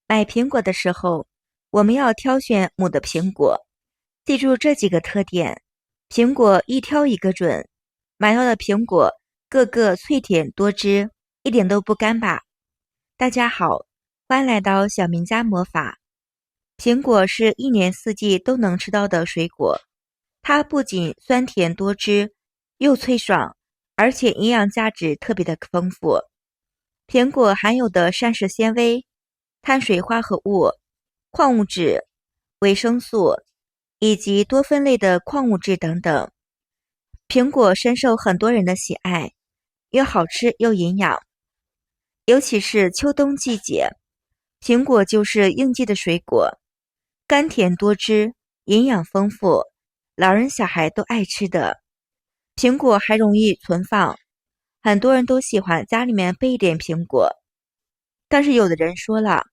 买苹果的时候，我们要挑选母的苹果，记住这几个特点，苹果一挑一个准。买到的苹果个个脆甜多汁，一点都不干巴。大家好，欢迎来到小明家魔法。苹果是一年四季都能吃到的水果，它不仅酸甜多汁，又脆爽，而且营养价值特别的丰富。苹果含有的膳食纤维、碳水化合物、矿物质、维生素以及多酚类的矿物质等等，苹果深受很多人的喜爱，又好吃又营养。尤其是秋冬季节，苹果就是应季的水果，甘甜多汁，营养丰富，老人小孩都爱吃的。苹果还容易存放，很多人都喜欢家里面备一点苹果。但是有的人说了，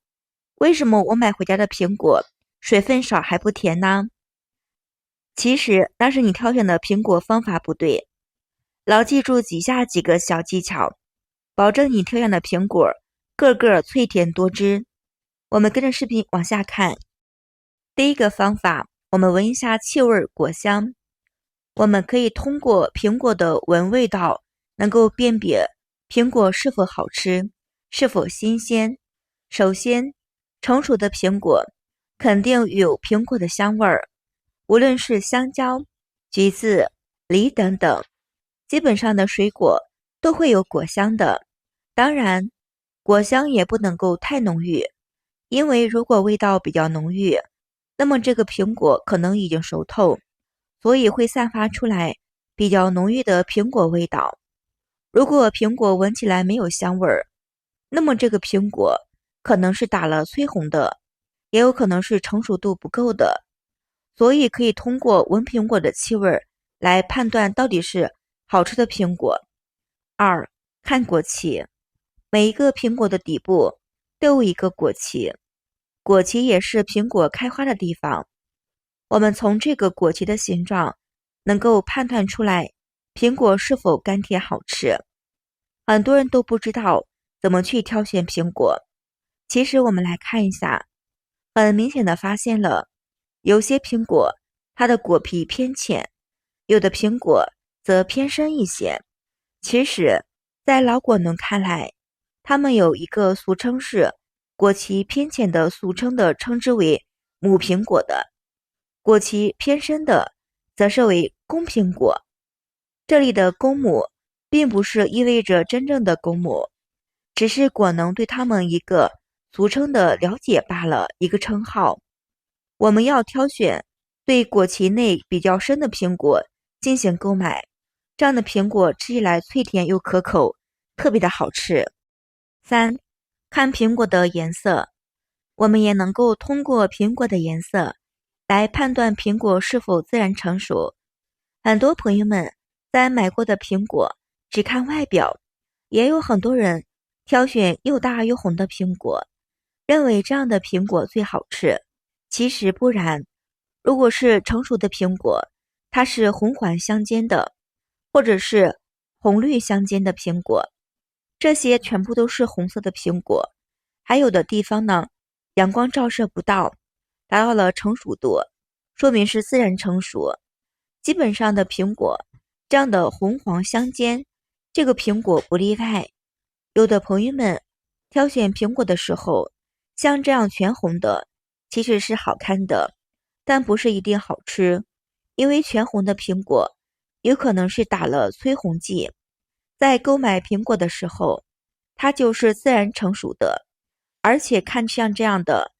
为什么我买回家的苹果水分少还不甜呢？其实那是你挑选的苹果方法不对。牢记住以下几个小技巧，保证你挑选的苹果个个脆甜多汁。我们跟着视频往下看。第一个方法，我们闻一下气味果香。我们可以通过苹果的闻味道，能够辨别苹果是否好吃，是否新鲜。首先，成熟的苹果肯定有苹果的香味儿，无论是香蕉、橘子、梨等等，基本上的水果都会有果香的。当然，果香也不能够太浓郁，因为如果味道比较浓郁，那么这个苹果可能已经熟透，所以会散发出来比较浓郁的苹果味道。如果苹果闻起来没有香味儿，那么这个苹果可能是打了催红的，也有可能是成熟度不够的。所以可以通过闻苹果的气味来判断到底是好吃的苹果。二，看果脐，每一个苹果的底部都有一个果脐，果脐也是苹果开花的地方。我们从这个果脐的形状能够判断出来苹果是否甘甜好吃。很多人都不知道怎么去挑选苹果，其实我们来看一下，很明显的发现了，有些苹果它的果皮偏浅，有的苹果则偏深一些。其实在老果农看来，他们有一个俗称是果脐偏浅的，俗称的称之为母苹果的，果脐偏深的则是为公苹果。这里的公母并不是意味着真正的公母，只是果农对他们一个俗称的了解罢了，一个称号。我们要挑选对果脐内比较深的苹果进行购买，这样的苹果吃起来脆甜又可口，特别的好吃。三，看苹果的颜色，我们也能够通过苹果的颜色来判断苹果是否自然成熟。很多朋友们在买过的苹果只看外表，也有很多人挑选又大又红的苹果，认为这样的苹果最好吃。其实不然，如果是成熟的苹果，它是红黄相间的，或者是红绿相间的苹果，这些全部都是红色的苹果。还有的地方呢，阳光照射不到，达到了成熟度，说明是自然成熟。基本上的苹果这样的红黄相间，这个苹果不例外。有的朋友们挑选苹果的时候，像这样全红的其实是好看的，但不是一定好吃，因为全红的苹果有可能是打了催红剂。在购买苹果的时候，它就是自然成熟的，而且看像这样的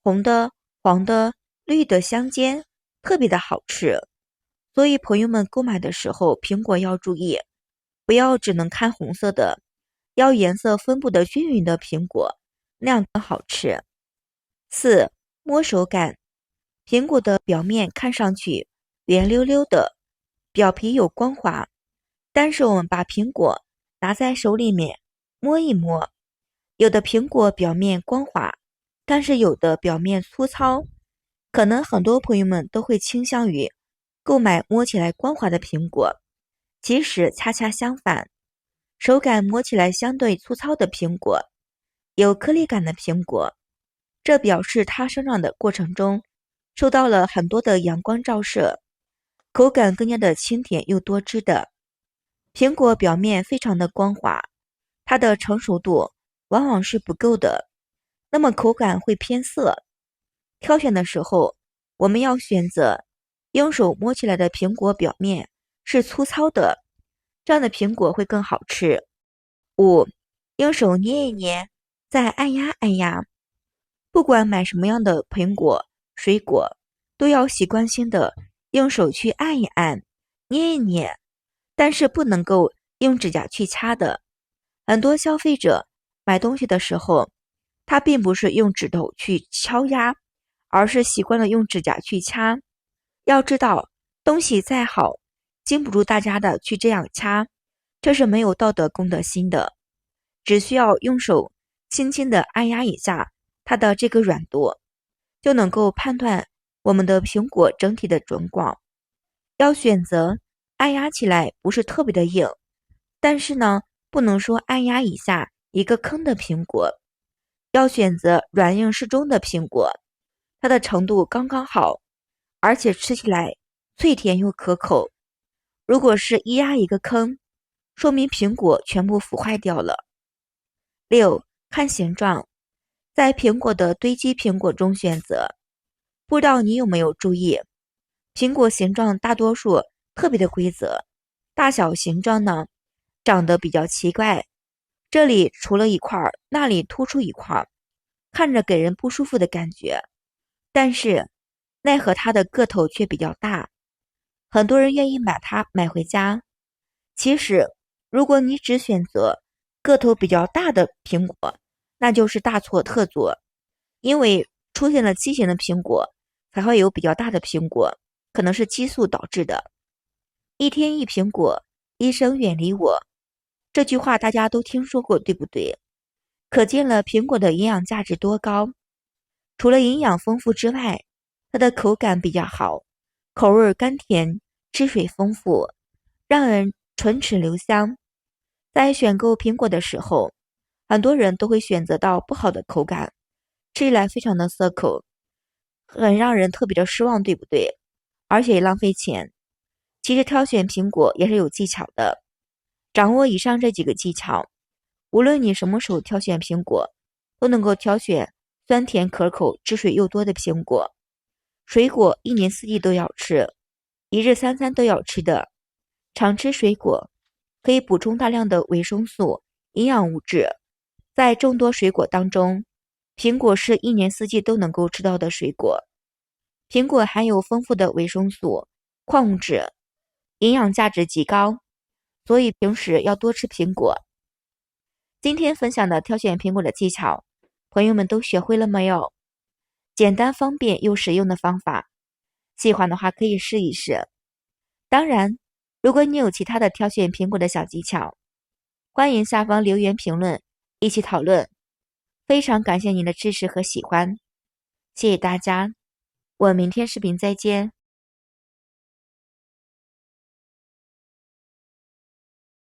红的、黄的、绿的相间，特别的好吃。所以朋友们购买的时候，苹果要注意，不要只能看红色的，要颜色分布的均匀的苹果，那样更好吃。四，摸手感，苹果的表面看上去圆溜溜的，表皮有光滑，但是我们把苹果拿在手里面摸一摸，有的苹果表面光滑，但是有的表面粗糙，可能很多朋友们都会倾向于购买摸起来光滑的苹果，其实恰恰相反，手感摸起来相对粗糙的苹果，有颗粒感的苹果，这表示它生长的过程中受到了很多的阳光照射，口感更加的清甜又多汁的。苹果表面非常的光滑，它的成熟度往往是不够的，那么口感会偏涩。挑选的时候，我们要选择用手摸起来的苹果表面是粗糙的，这样的苹果会更好吃。5. 用手捏一捏，再按压按压。不管买什么样的苹果、水果，都要习惯性的用手去按一按、捏一捏，但是不能够用指甲去掐的。很多消费者买东西的时候，他并不是用指头去敲压，而是习惯了用指甲去掐。要知道，东西再好，经不住大家的去这样掐，这是没有道德公德心的。只需要用手轻轻的按压一下它的这个软度，就能够判断我们的苹果整体的状况。要选择按压起来不是特别的硬，但是呢，不能说按压一下一个坑的苹果。要选择软硬适中的苹果，它的程度刚刚好，而且吃起来脆甜又可口。如果是一压一个坑，说明苹果全部腐坏掉了。6. 看形状，在苹果的堆积苹果中选择。不知道你有没有注意，苹果形状大多数特别的规则，大小形状呢长得比较奇怪，这里除了一块，那里突出一块，看着给人不舒服的感觉。但是奈何它的个头却比较大，很多人愿意把它买回家。其实如果你只选择个头比较大的苹果，那就是大错特错，因为出现了畸形的苹果才会有比较大的苹果，可能是激素导致的。一天一苹果，医生远离我，这句话大家都听说过，对不对？可见了苹果的营养价值多高。除了营养丰富之外，它的口感比较好，口味甘甜，汁水丰富，让人唇齿留香。在选购苹果的时候，很多人都会选择到不好的口感，吃起来非常的涩口，很让人特别的失望，对不对？而且也浪费钱。其实挑选苹果也是有技巧的，掌握以上这几个技巧，无论你什么时候挑选苹果，都能够挑选酸甜可口、汁水又多的苹果。水果一年四季都要吃，一日三餐都要吃的。常吃水果可以补充大量的维生素、营养物质。在众多水果当中，苹果是一年四季都能够吃到的水果。苹果含有丰富的维生素、矿物质，营养价值极高，所以平时要多吃苹果。今天分享的挑选苹果的技巧，朋友们都学会了没有？简单方便又实用的方法，喜欢的话可以试一试。当然，如果你有其他的挑选苹果的小技巧，欢迎下方留言评论，一起讨论。非常感谢您的支持和喜欢，谢谢大家，我们明天视频再见。